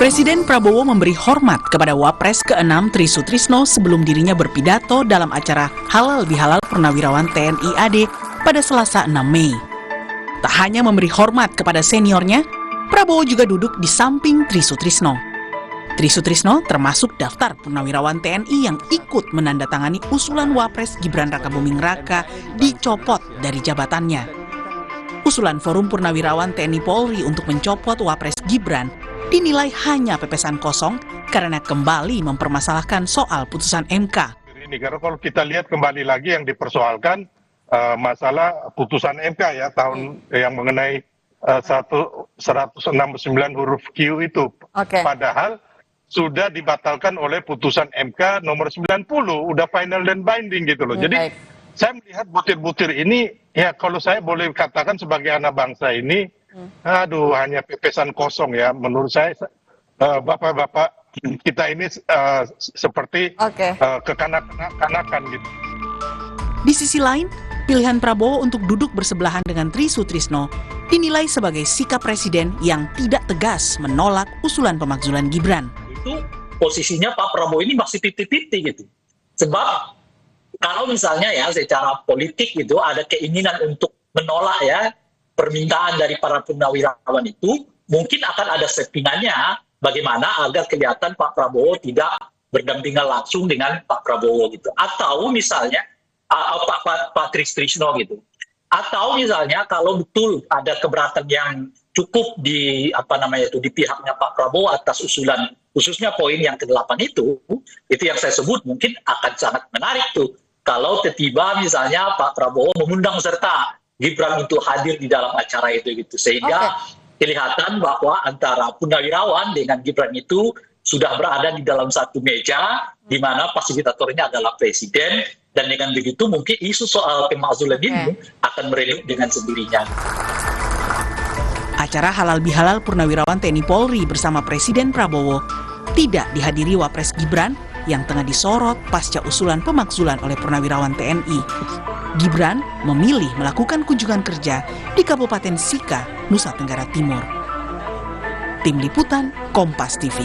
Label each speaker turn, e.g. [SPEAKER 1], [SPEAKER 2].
[SPEAKER 1] Presiden Prabowo memberi hormat kepada Wapres ke-6 Tri Sutrisno sebelum dirinya berpidato dalam acara Halal Bihalal Purnawirawan TNI AD pada Selasa 6 Mei. Tak hanya memberi hormat kepada seniornya, Prabowo juga duduk di samping Tri Sutrisno. Tri Sutrisno termasuk daftar purnawirawan TNI yang ikut menandatangani usulan Wapres Gibran Rakabuming Raka dicopot dari jabatannya. Usulan Forum Purnawirawan TNI Polri untuk mencopot Wapres Gibran dinilai hanya pepesan kosong karena kembali mempermasalahkan soal putusan MK.
[SPEAKER 2] Ini karena kalau kita lihat kembali lagi yang dipersoalkan masalah putusan MK ya tahun yang mengenai 169 huruf Q itu. Padahal sudah dibatalkan oleh putusan MK nomor 90, udah final dan binding gitu loh. Jadi saya melihat butir-butir ini ya kalau saya boleh katakan sebagai anak bangsa ini aduh hanya pepesan kosong ya menurut saya. Bapak-bapak kita ini seperti kekanak-kanakan gitu.
[SPEAKER 1] Di sisi lain, pilihan Prabowo untuk duduk bersebelahan dengan Tri Sutrisno dinilai sebagai sikap presiden yang tidak tegas menolak usulan pemakzulan Gibran.
[SPEAKER 3] Itu posisinya Pak Prabowo ini masih 50-50 gitu. Sebab kalau misalnya ya secara politik gitu ada keinginan untuk menolak ya permintaan dari para purnawirawan itu, mungkin akan ada settingannya bagaimana agar kelihatan Pak Prabowo tidak berdampingan langsung dengan Pak Prabowo gitu. Atau misalnya Pak Tri Sutrisno gitu. Atau misalnya kalau betul ada keberatan yang cukup di di pihaknya Pak Prabowo atas usulan khususnya poin yang ke-8 itu yang saya sebut mungkin akan sangat menarik tuh. Kalau tiba-tiba misalnya Pak Prabowo mengundang serta Gibran untuk hadir di dalam acara itu gitu, sehingga kelihatan bahwa antara purnawirawan dengan Gibran itu sudah berada di dalam satu meja di mana fasilitatornya adalah presiden, dan dengan begitu mungkin isu soal pemakzulan ini akan meredup dengan sendirinya.
[SPEAKER 1] Acara Halal Bihalal Purnawirawan TNI Polri bersama Presiden Prabowo tidak dihadiri Wapres Gibran yang tengah disorot pasca usulan pemakzulan oleh purnawirawan TNI. Gibran memilih melakukan kunjungan kerja di Kabupaten Sika, Nusa Tenggara Timur. Tim Liputan, Kompas TV.